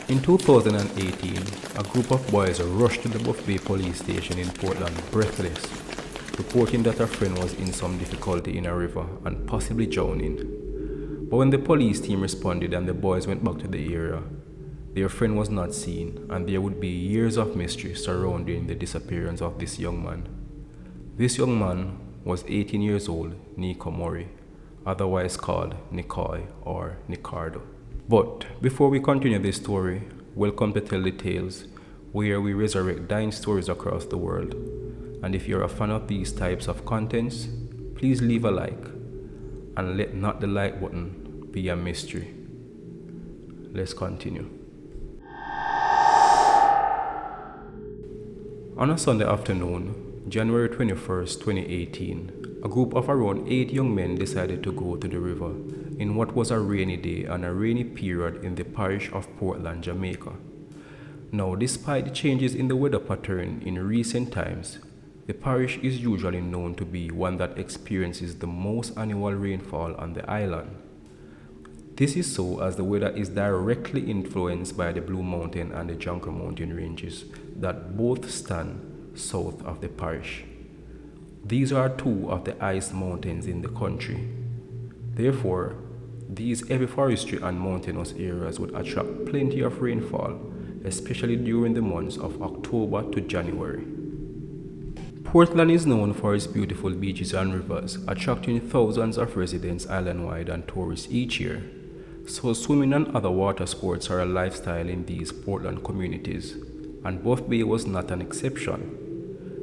In 2018, a group of boys rushed to the Buff Bay police station in Portland breathless, reporting that a friend was in some difficulty in a river and possibly drowning. But when the police team responded and the boys went back to the area, their friend was not seen, and there would be years of mystery surrounding the disappearance of this young man. This young man was 18 years old, Nico Murray, otherwise called Nico or Nicardo. But before we continue this story, welcome to Tell the Tales, where we resurrect dying stories across the world. And if you're a fan of these types of contents, please leave a like, and let not the like button be a mystery. Let's continue. On a Sunday afternoon, January 21st, 2018, a group of around 8 young men decided to go to the river in what was a rainy day and a rainy period in the parish of Portland, Jamaica. Now, despite the changes in the weather pattern in recent times, the parish is usually known to be one that experiences the most annual rainfall on the island. This is so as the weather is directly influenced by the Blue Mountain and the Jonker Mountain ranges that both stand south of the parish. These are two of the highest mountains in the country. Therefore, these heavy forestry and mountainous areas would attract plenty of rainfall, especially during the months of October to January. Portland is known for its beautiful beaches and rivers, attracting thousands of residents island-wide and tourists each year. So swimming and other water sports are a lifestyle in these Portland communities, and Buff Bay was not an exception.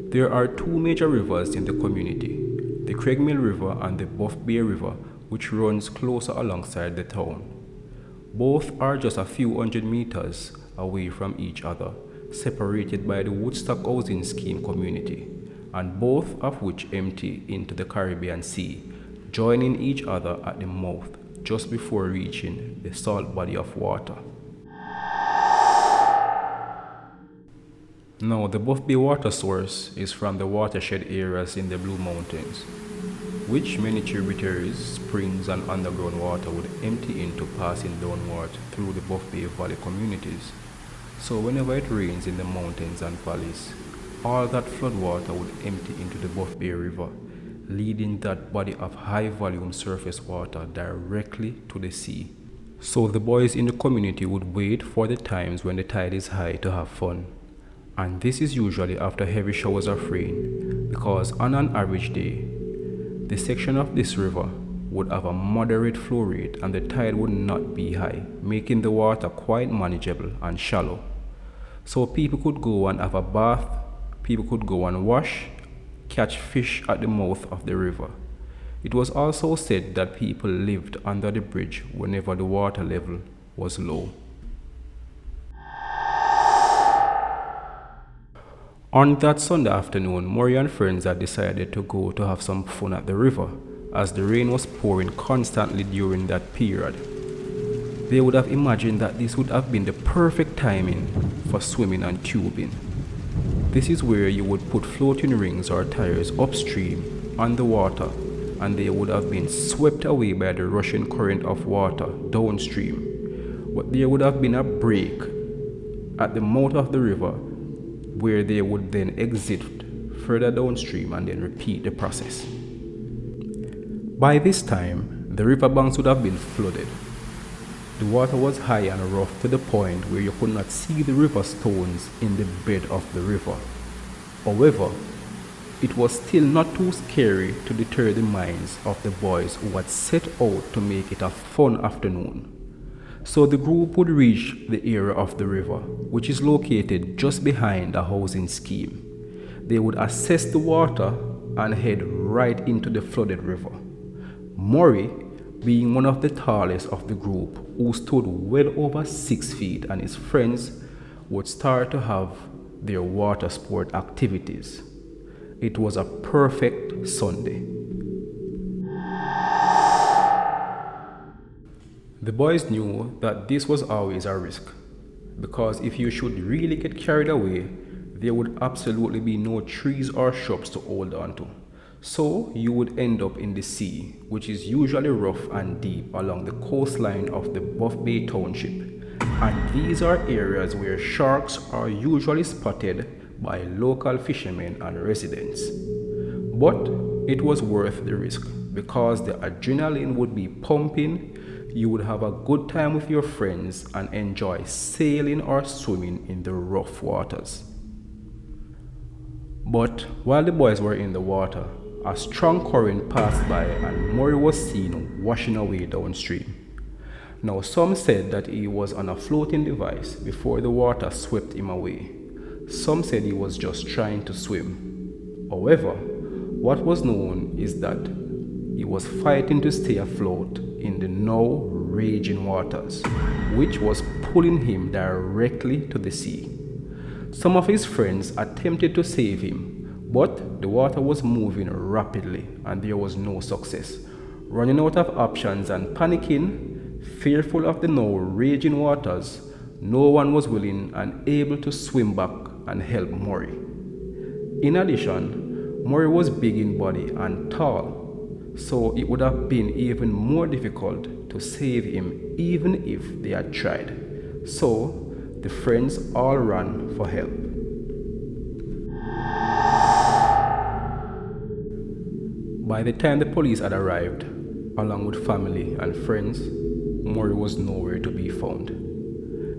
There are two major rivers in the community, the Craigmill River and the Buff Bay River, which runs closer alongside the town. Both are just a few hundred meters away from each other, separated by the Woodstock Housing Scheme community, and both of which empty into the Caribbean Sea, joining each other at the mouth just before reaching the salt body of water. Now, the Buff Bay water source is from the watershed areas in the Blue Mountains, which many tributaries, springs and underground water would empty into, passing downward through the Buff Bay Valley communities. So whenever it rains in the mountains and valleys, all that flood water would empty into the Buff Bay River, leading that body of high volume surface water directly to the sea. So the boys in the community would wait for the times when the tide is high to have fun. And this is usually after heavy showers of rain, because on an average day, the section of this river would have a moderate flow rate and the tide would not be high, making the water quite manageable and shallow. So people could go and have a bath, people could go and wash, catch fish at the mouth of the river. It was also said that people lived under the bridge whenever the water level was low. On that Sunday afternoon, Murray and friends had decided to go to have some fun at the river, as the rain was pouring constantly during that period. They would have imagined that this would have been the perfect timing for swimming and tubing. This is where you would put floating rings or tires upstream on the water, and they would have been swept away by the rushing current of water downstream. But there would have been a break at the mouth of the river, where they would then exit further downstream and then repeat the process. By this time, the riverbanks would have been flooded. The water was high and rough to the point where you could not see the river stones in the bed of the river. However, it was still not too scary to deter the minds of the boys who had set out to make it a fun afternoon. So the group would reach the area of the river, which is located just behind a housing scheme. They would assess the water and head right into the flooded river. Murray, being one of the tallest of the group, who stood well over 6 feet, and his friends would start to have their water sport activities. It was a perfect Sunday. The boys knew that this was always a risk, because if you should really get carried away, there would absolutely be no trees or shrubs to hold on to. So you would end up in the sea, which is usually rough and deep along the coastline of the Buff Bay Township, And these are areas where sharks are usually spotted by local fishermen and residents. But it was worth the risk because the adrenaline would be pumping, you would have a good time with your friends and enjoy sailing or swimming in the rough waters. But while the boys were in the water, a strong current passed by and Murray was seen washing away downstream. Now some said that he was on a floating device before the water swept him away. Some said he was just trying to swim. However, what was known is that he was fighting to stay afloat in the now raging waters, which was pulling him directly to the sea. Some of his friends attempted to save him, but the water was moving rapidly and there was no success. Running out of options and panicking, fearful of the now raging waters, no one was willing and able to swim back and help Murray. In addition, Murray was big in body and tall, so it would have been even more difficult to save him even if they had tried. So the friends all ran for help. By the time the police had arrived, along with family and friends, Murray was nowhere to be found.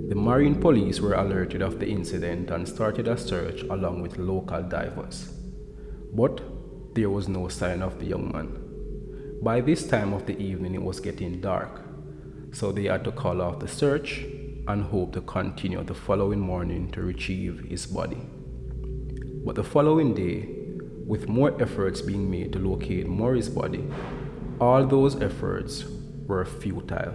The Marine police were alerted of the incident and started a search along with local divers. But there was no sign of the young man. By this time of the evening it was getting dark, so they had to call off the search and hope to continue the following morning to retrieve his body. But the following day, with more efforts being made to locate Murray's body, all those efforts were futile.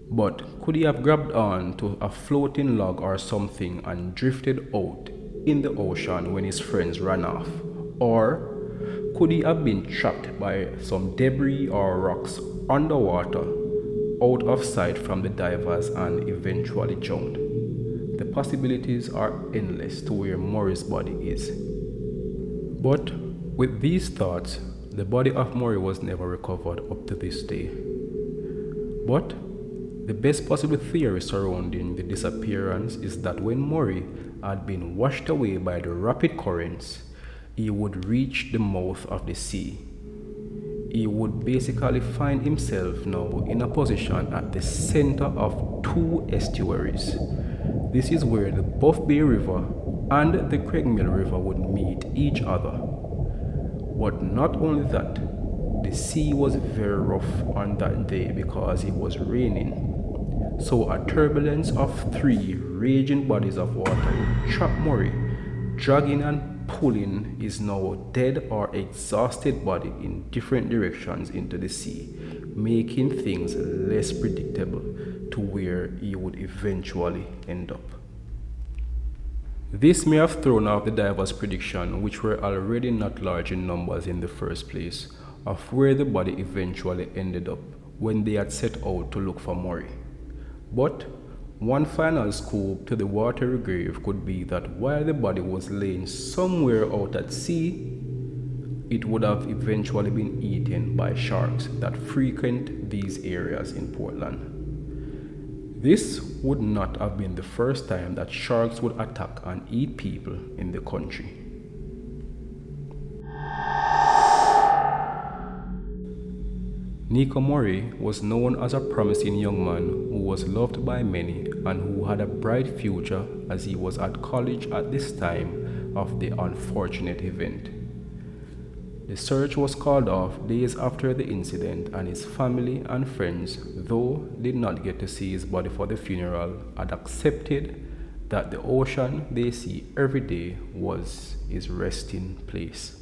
But could he have grabbed on to a floating log or something and drifted out in the ocean when his friends ran off? Or could he have been trapped by some debris or rocks underwater, out of sight from the divers and eventually drowned? The possibilities are endless to where Murray's body is. But with these thoughts, the body of Murray was never recovered up to this day. But the best possible theory surrounding the disappearance is that when Murray had been washed away by the rapid currents, he would reach the mouth of the sea. He would basically find himself now in a position at the center of two estuaries. This is where the Buff Bay River and the Craigmill River would meet each other. But not only that, the sea was very rough on that day because it was raining. So a turbulence of 3 raging bodies of water would trap Murray, dragging and pulling his now dead or exhausted body in different directions into the sea, making things less predictable to where he would eventually end up. This may have thrown off the divers' prediction, which were already not large in numbers in the first place, of where the body eventually ended up when they had set out to look for Murray. But one final scoop to the watery grave could be that while the body was laying somewhere out at sea, it would have eventually been eaten by sharks that frequent these areas in Portland. This would not have been the first time that sharks would attack and eat people in the country. Nico Murray was known as a promising young man who was loved by many and who had a bright future as he was at college at this time of the unfortunate event. The search was called off days after the incident, and his family and friends, though did not get to see his body for the funeral, had accepted that the ocean they see every day was his resting place.